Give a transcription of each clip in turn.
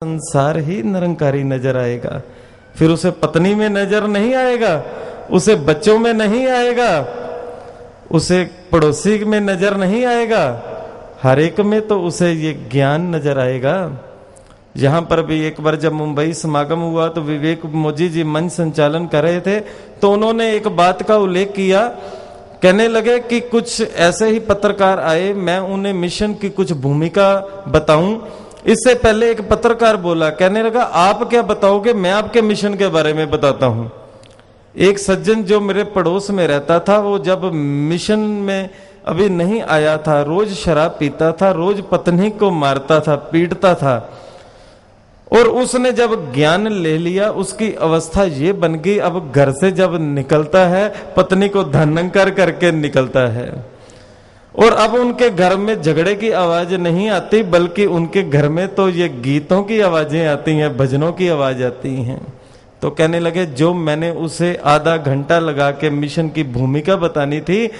संसार ही निरंकारी नजर आएगा। फिर उसे पत्नी में नजर नहीं आएगा, उसे बच्चों में नहीं आएगा, उसे पड़ोसी में नजर नहीं आएगा, हर एक में तो उसे ये ज्ञान नजर आएगा। यहां पर भी एक बार जब मुंबई समागम हुआ तो विवेक मोजी जी मंच संचालन कर रहे थे, तो उन्होंने एक बात का उल्लेख किया। कहने लगे कि कुछ ऐसे ही पत्रकार आए, मैं उन्हें मिशन की कुछ भूमिका बताऊं। इससे पहले एक पत्रकार बोला, कहने लगा आप क्या बताओगे, मैं आपके मिशन के बारे में बताता हूं। एक सज्जन जो मेरे पड़ोस में रहता था, वो जब मिशन में अभी नहीं आया था, रोज शराब पीता था, रोज पत्नी को मारता था, पीटता था, और उसने जब ज्ञान ले लिया उसकी अवस्था ये बन गई, अब घर से जब निकलता है पत्नी को धनंकार करके निकलता है। और अब उनके घर में झगड़े की आवाज नहीं आती, बल्कि उनके घर में तो ये गीतों की आवाजें आती हैं, भजनों की आवाज आती हैं। तो कहने लगे जो मैंने उसे आधा घंटा लगा के मिशन की भूमिका बतानी थी,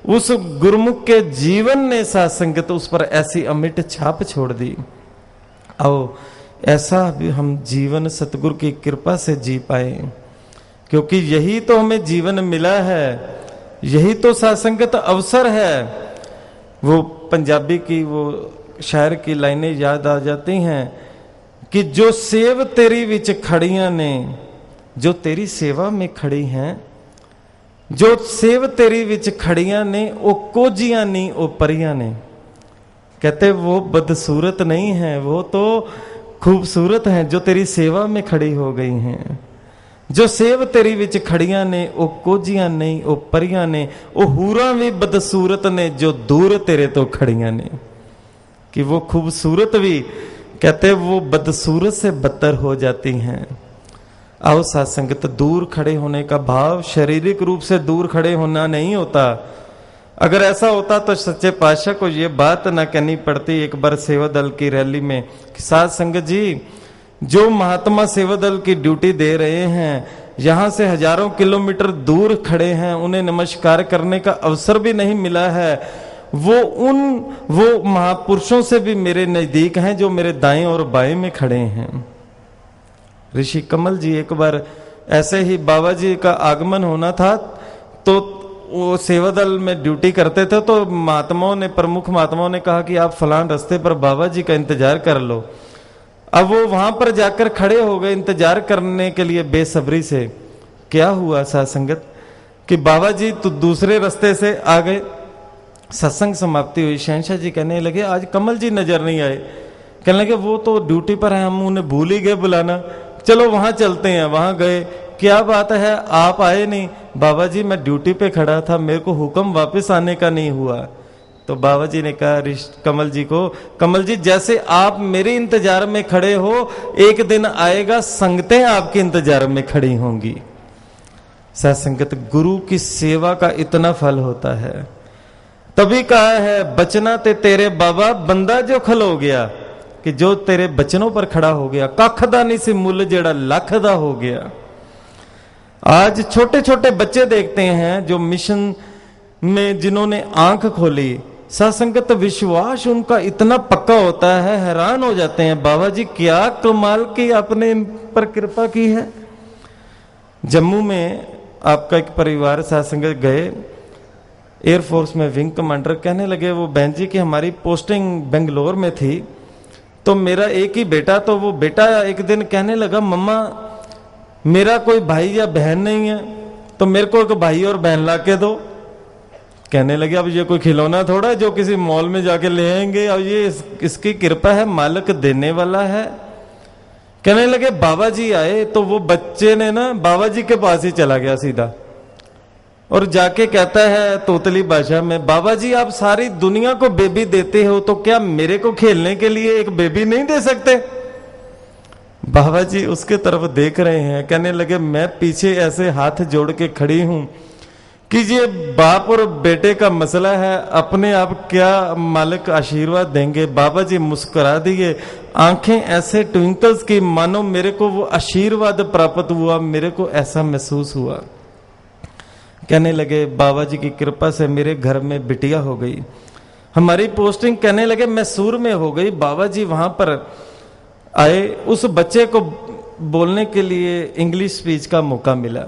उस गुरुमुख के जीवन ने सत्संगत उस पर ऐसी अमिट छाप छोड़ दी। आओ ऐसा भी हम जीवन सतगुरु की कृपा से जी पाए, क्योंकि यही तो हमें जीवन मिला है, यही तो सत्संगत अवसर है। वो पंजाबी की वो शायर की लाइनें याद आ जाती हैं कि जो सेव तेरी विच खड़ियां ने, जो तेरी सेवा में खड़ी हैं, जो सेव तेरी विच खड़ियां ने, ओ कोजियां नी ओ परियां ने। कहते वो बदसूरत नहीं है, वो तो खूबसूरत हैं जो तेरी सेवा में खड़ी हो गई हैं। जो सेव तेरी विच खड़ियां ने, ओ कोजियां नहीं ओ परियां ने, ओ हूरा भी बदसूरत ने जो दूर तेरे तो खड़ियां ने। कि वो खूबसूरत भी कहते वो बदसूरत से बदतर हो जाती हैं। आओ सत्संगत, दूर खड़े होने का भाव शारीरिक रूप से दूर खड़े होना नहीं होता। अगर ऐसा होता तो सच्चे पातशाह को ये बात ना कहनी पड़ती एक बार सेवा दल की रैली में कि साध संगत जी, जो महात्मा सेवा दल की ड्यूटी दे रहे हैं, यहां से हजारों किलोमीटर दूर खड़े हैं, उन्हें नमस्कार करने का अवसर भी नहीं मिला है। वो महापुरुषों से भी मेरे नजदीक हैं जो मेरे दाएं और बाएं में खड़े हैं। ऋषि कमल जी एक बार ऐसे ही बाबा जी का आगमन होना था, तो वो सेवा दल में ड्यूटी करते थे, तो महात्माओं ने, प्रमुख महात्माओं ने कहा कि आप फलान रास्ते पर बाबा जी का इंतजार कर लो। अब वो वहां पर जाकर खड़े हो गए इंतजार करने के लिए बेसब्री से। क्या हुआ सत्संगत कि बाबा जी तो दूसरे रास्ते से आ गए। सत्संग समाप्ति हुई, शहंशाह जी कहने लगे आज कमल जी नजर नहीं आए। कहने लगे वो तो ड्यूटी पर है, हम उन्हें भूल ही गए बुलाना, चलो वहां चलते हैं। वहां गए, क्या बात है आप आए नहीं? बाबा जी मैं ड्यूटी पे खड़ा था, मेरे को हुक्म वापस आने का नहीं हुआ। तो बाबा जी ने कहा कमल जी को, कमल जी जैसे आप मेरे इंतजार में खड़े हो, एक दिन आएगा संगतें आपके इंतजार में खड़ी होंगी। सत्संगत, गुरु की सेवा का इतना फल होता है। तभी कहा है बचना ते तेरे बाबा बंदा जो खलो गया, कि जो तेरे बचनों पर खड़ा हो गया, कख दा नहीं सी मुल जेड़ा लख दा हो गया। आज छोटे छोटे बच्चे देखते हैं जो मिशन में जिन्होंने आंख खोली, सत्संगत विश्वास उनका इतना पक्का होता है, हैरान हो जाते हैं बाबा जी क्या कमाल की आपने इन पर कृपा की है। जम्मू में आपका एक परिवार सत्संगत गए, एयरफोर्स में विंग कमांडर, कहने लगे वो बहन जी की हमारी पोस्टिंग बेंगलोर में थी, तो मेरा एक ही बेटा, तो वो बेटा एक दिन कहने लगा मम्मा मेरा कोई भाई या बहन नहीं है, तो मेरे को एक भाई और बहन ला के दो। कहने लगे अब ये कोई खिलौना थोड़ा है जो किसी मॉल में जाके ले आएंगे, अब ये इसकी कृपा है, मालिक देने वाला है। कहने लगे बाबा जी आए, तो वो बच्चे ने ना बाबा जी के पास ही चला गया सीधा, और जाके कहता है तोतली भाषा में, बाबा जी आप सारी दुनिया को बेबी देते हो, तो क्या मेरे को खेलने के लिए एक बेबी नहीं दे सकते? बाबा जी उसके तरफ देख रहे हैं, कहने लगे मैं पीछे ऐसे हाथ जोड़ के खड़ी हूं कि ये बाप और बेटे का मसला है, अपने आप क्या मालिक आशीर्वाद देंगे। बाबा जी मुस्कुरा दिए, आंखें ऐसे ट्विंकल्स की मानो मेरे को वो आशीर्वाद प्राप्त हुआ, मेरे को ऐसा महसूस हुआ। कहने लगे बाबा जी की कृपा से मेरे घर में बिटिया हो गई। हमारी पोस्टिंग कहने लगे मैसूर में हो गई। बाबा जी वहां पर आए, उस बच्चे को बोलने के लिए इंग्लिश स्पीच का मौका मिला।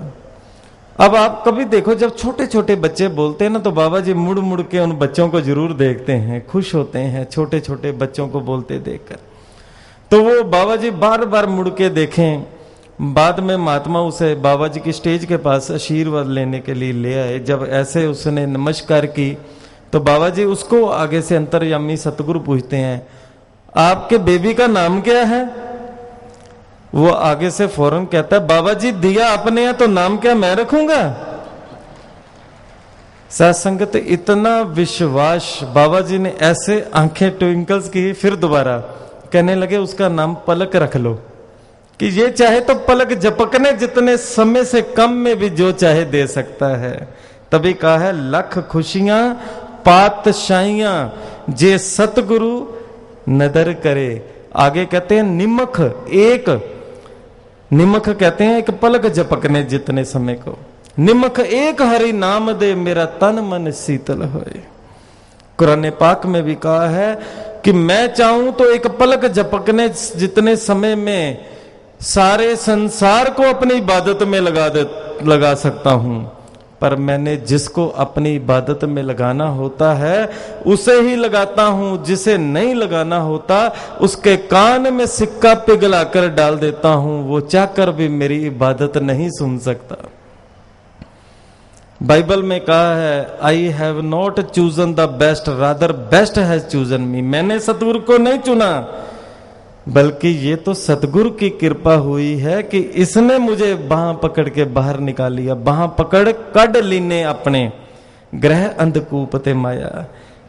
अब आप कभी देखो, जब छोटे छोटे बच्चे बोलते हैं ना, तो बाबा जी मुड़ मुड़ के उन बच्चों को जरूर देखते हैं, खुश होते हैं छोटे छोटे बच्चों को बोलते देखकर। तो वो बाबा जी बार बार मुड़ के देखें। बाद में महात्मा उसे बाबा जी की स्टेज के पास आशीर्वाद लेने के लिए ले आए। जब ऐसे उसने नमस्कार की तो बाबा जी उसको आगे से अंतर्यामी सतगुरु पूछते हैं, आपके बेबी का नाम क्या है? वो आगे से फौरन कहता है, बाबा जी दिया आपने है तो नाम क्या मैं रखूंगा? सत्संगत इतना विश्वास, बाबा जी ने ऐसे आंखें ट्विंकल्स की, फिर दोबारा कहने लगे उसका नाम पलक रख लो, कि ये चाहे तो पलक झपकने जितने समय से कम में भी जो चाहे दे सकता है। तभी कहा है, लख खुशियां पातशाइयां जे सतगुरु नदर करे। आगे कहते हैं निमख एक, निमख कहते हैं एक पलक झपकने जितने समय को, निमख एक हरि नाम दे मेरा तन मन शीतल होए। कुरान पाक में भी कहा है कि मैं चाहूं तो एक पलक झपकने जितने समय में सारे संसार को अपनी इबादत में लगा सकता हूं, पर मैंने जिसको अपनी इबादत में लगाना होता है उसे ही लगाता हूं, जिसे नहीं लगाना होता उसके कान में सिक्का पिघलाकर डाल देता हूं, वो चाहकर भी मेरी इबादत नहीं सुन सकता। बाइबल में कहा है, I have not chosen the best rather best has chosen me. मैंने सतगुरु को नहीं चुना, बल्कि ये तो सतगुरु की कृपा हुई है कि इसने मुझे बाह पकड़ के बाहर निकाल लिया। बाह पकड़ कड लीने अपने ग्रह अंधकूप ते माया,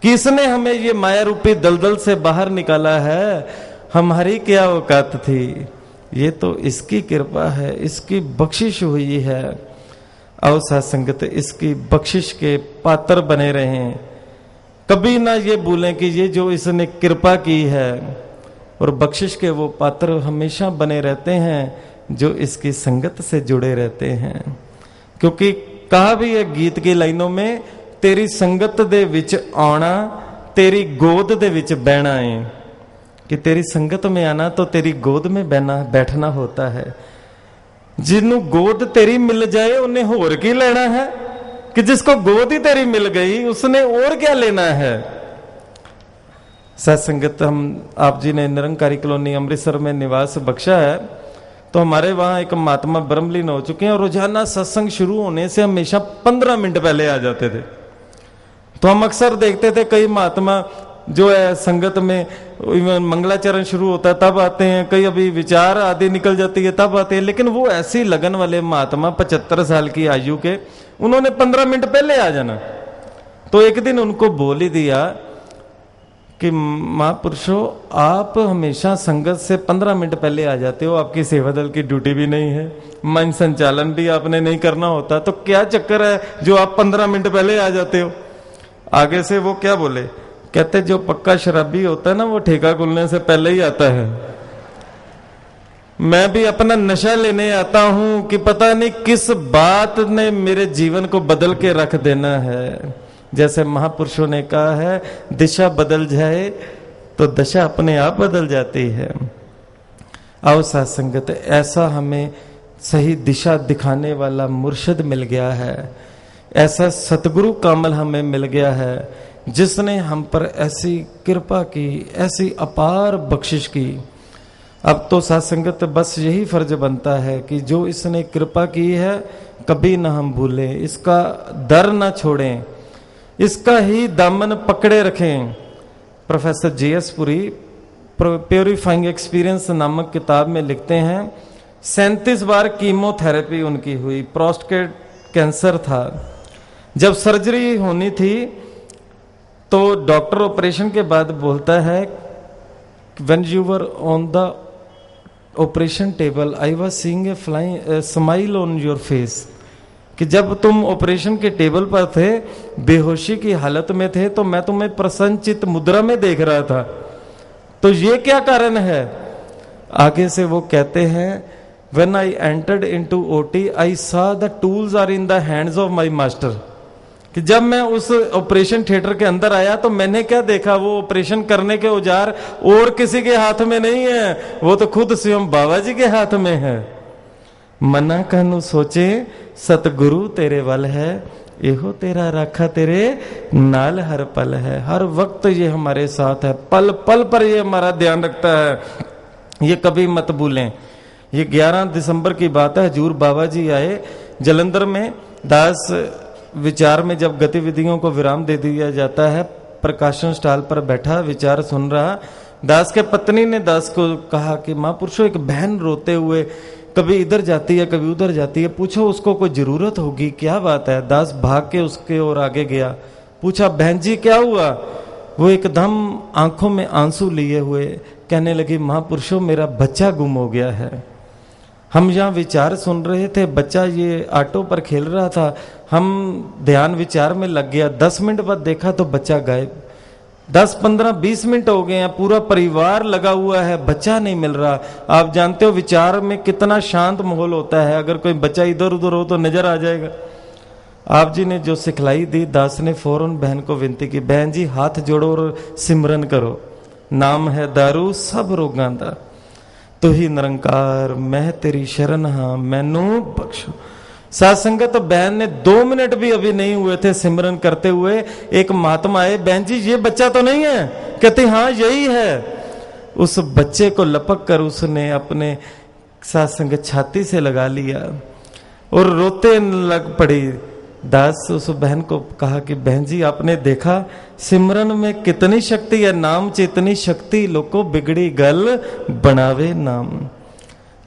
कि इसने हमें ये माया रूपी दलदल से बाहर निकाला है। हमारी क्या औकात थी, ये तो इसकी कृपा है, इसकी बख्शिश हुई है। आओ सत्संगत, इसकी बख्शिश के पात्र बने रहें। कभी ना ये भूलें कि ये जो इसने कृपा की है, और बख्शिश के वो पात्र हमेशा बने रहते हैं जो इसकी संगत से जुड़े रहते हैं। क्योंकि कहा भी है गीत की लाइनों में, तेरी संगत दे विच आना तेरी गोद दे विच बहना है, कि तेरी संगत में आना तो तेरी गोद में बैठना होता है। जिन्हों गोद तेरी मिल जाए उन्हें होर की लेना है, कि जिसको गोद ही तेरी मिल गई उसने और क्या लेना है। सत्संगत, हम आप जी ने निरंकारी कॉलोनी अमृतसर में निवास बख्शा है, तो हमारे वहां एक महात्मा ब्रह्मलीन हो चुके हैं और रोजाना सत्संग शुरू होने से हमेशा 15 मिनट पहले आ जाते थे। तो हम अक्सर देखते थे कई महात्मा जो है संगत में मंगलाचरण शुरू होता है तब आते हैं, कई अभी विचार आदि निकल जाती है तब आते हैं, लेकिन वो ऐसी लगन वाले महात्मा 75 साल की आयु के, उन्होंने 15 मिनट पहले आ जाना। तो एक दिन उनको बोल ही दिया कि महापुरुषों, आप हमेशा संगत से 15 मिनट पहले आ जाते हो, आपकी सेवा दल की ड्यूटी भी नहीं है, मन संचालन भी आपने नहीं करना होता, तो क्या चक्कर है जो आप 15 मिनट पहले आ जाते हो। आगे से वो क्या बोले, कहते जो पक्का शराबी होता है ना वो ठेका खुलने से पहले ही आता है। मैं भी अपना नशा लेने आता हूं कि पता नहीं किस बात ने मेरे जीवन को बदल के रख देना है। जैसे महापुरुषों ने कहा है, दिशा बदल जाए तो दशा अपने आप बदल जाती है। आओ सत्संगत, ऐसा हमें सही दिशा दिखाने वाला मुर्शिद मिल गया है, ऐसा सतगुरु कामल हमें मिल गया है जिसने हम पर ऐसी कृपा की, ऐसी अपार बख्शिश की। अब तो सत्संगत बस यही फर्ज बनता है कि जो इसने कृपा की है कभी ना हम भूलें, इसका दर ना छोड़ें, इसका ही दामन पकड़े रखें। Professor J.S. Puri purifying experience नामक किताब में लिखते हैं, 37 बार कीमोथेरेपी उनकी हुई, प्रोस्टेट कैंसर था। जब सर्जरी होनी थी तो डॉक्टर ऑपरेशन के बाद बोलता है, when you were on the operation table I was seeing a flying smile on your face, कि जब तुम ऑपरेशन के टेबल पर थे, बेहोशी की हालत में थे, तो मैं तुम्हें प्रसन्नचित मुद्रा में देख रहा था। तो ये क्या कारण है? आगे से वो कहते हैं, When I entered into OT, I saw the tools are in the hands of my master. कि जब मैं उस ऑपरेशन थिएटर के अंदर आया तो मैंने क्या देखा, वो ऑपरेशन करने के औजार और किसी के हाथ में नहीं है, वो तो खुद स्वयं बाबा जी के हाथ में है। मना कहनु सोचे सतगुरु तेरे वल है, एहो तेरा राखा तेरे नाल हर पल है। हर वक्त ये हमारे साथ है, पल पल पर ये हमारा ध्यान रखता है। ये कभी मत भूलें। ये 11 दिसंबर की बात है, हजूर बाबा जी आए जलंधर में। दास विचार में जब गतिविधियों को विराम दे दिया जाता है, प्रकाशन स्टॉल पर बैठा विचार सुन रहा। दास के पत्नी ने दास को कहा कि महापुरुषों, एक बहन रोते हुए कभी इधर जाती है कभी उधर जाती है, पूछो उसको कोई जरूरत होगी, क्या बात है। दास भाग के उसके ओर आगे गया, पूछा बहन जी क्या हुआ। वो एकदम आंखों में आंसू लिए हुए कहने लगी, महापुरुषों मेरा बच्चा गुम हो गया है। हम यहाँ विचार सुन रहे थे, बच्चा ये ऑटो पर खेल रहा था, हम ध्यान विचार में लग गया। 10 मिनट बाद देखा तो बच्चा गायब। 10, 15, 20 मिनट हो गए हैं, पूरा परिवार लगा हुआ है, बच्चा नहीं मिल रहा। आप जानते हो विचार में कितना शांत माहौल होता है, अगर कोई बच्चा इधर उधर हो तो नजर आ जाएगा। आप जी ने जो सिखलाई दी, दास ने फौरन बहन को विनती की, बहन जी हाथ जोड़ो और सिमरन करो, नाम है दारू सब रोगां दा, तू ही निरंकार मैं तेरी शरण हाँ मैनू बख्शो। साथ संगत तो बहन ने 2 मिनट भी अभी नहीं हुए थे सिमरन करते हुए, एक महात्मा आए, बहन जी ये बच्चा तो नहीं है? कहते हाँ यही है। उस बच्चे को लपक कर उसने अपने साथ संगत छाती से लगा लिया और रोते लग पड़ी। दास उस बहन को कहा कि बहन जी आपने देखा सिमरन में कितनी शक्ति है, नाम च इतनी शक्ति, लोको बिगड़ी गल बनावे नाम।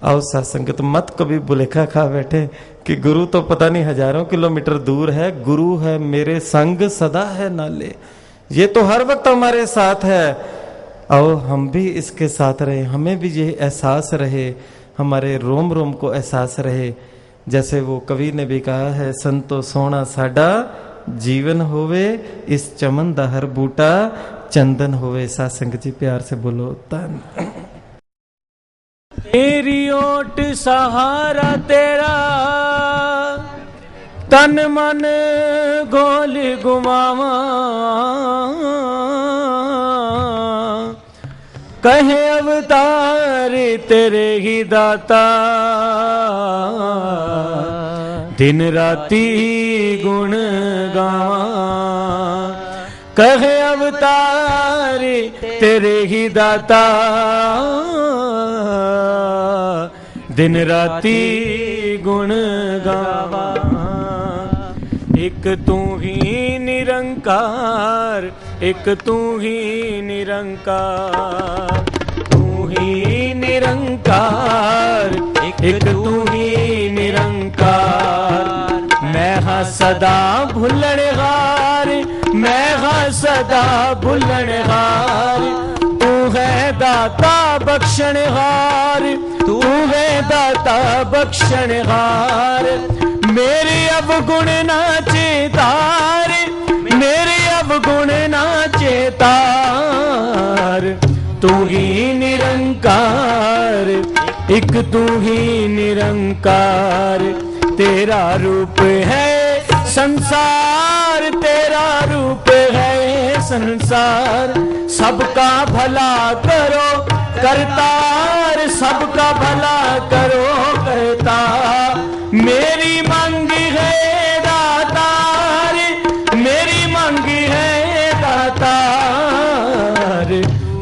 आओ सत्संगत मत कभी बुलेखा खा बैठे कि गुरु तो पता नहीं हजारों किलोमीटर दूर है, गुरु है मेरे संग सदा है नाले, ये तो हर वक्त हमारे साथ है। आओ हम भी इसके साथ रहे, हमें भी ये एहसास रहे, हमारे रोम रोम को एहसास रहे। जैसे वो कवि ने भी कहा है, संतो सोना साडा जीवन होवे, इस चमन दा हर बूटा चंदन होवे। सत्संग जी प्यार से बोलो तन। तेरी ओट सहारा तेरा, तन मन गोल गुमावा, कहे अवतार तेरे ही दाता, दिन राती गुण गावा, कहे अवतार तेरे ही दाता, दिन राती गुण गावा। एक तू ही निरंकार, एक तू ही निरंकार, तू ही निरंकार, एक तू ही निरंकार। मैं हाँ सदा भुलनहार, मैं हाँ सदा भुलनहार, तू है दाता बख्शनहार, तू है दाता बख्शनहार। मेरे अवगुण ना चेतार, मेरे अवगुण ना चेतार, तू ही निरंकार, एक तू ही निरंकार। तेरा रूप है संसार, तेरा रूप है संसार, सबका भला करो करतार, सबका भला करो करतार। मेरी मांगी है दातार, मेरी मांगी है दातार,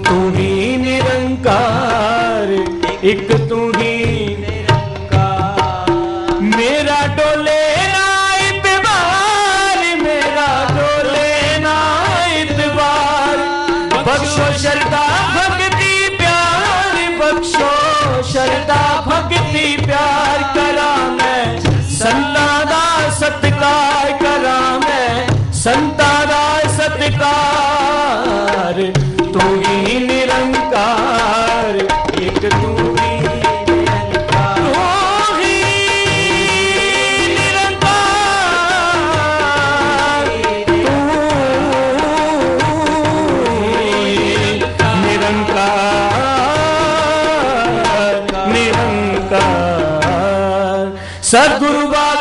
तू ही निरंकार, एक तू ही निरंकार। मेरा डोले ना इतबार, मेरा डोले ना इतबार, बख्शो श्रद्धा भक्ति प्यार, बख्शो श्रद्धा भक्ति प्यार। करा मैं संता दा सत्कार, करा मैं संता दा सत्कार, तू ही निरंकार, एक तू ही निरंकार, तू ही निरंकार, तू निरंकार, निरंकार। सद्गुरु बाबा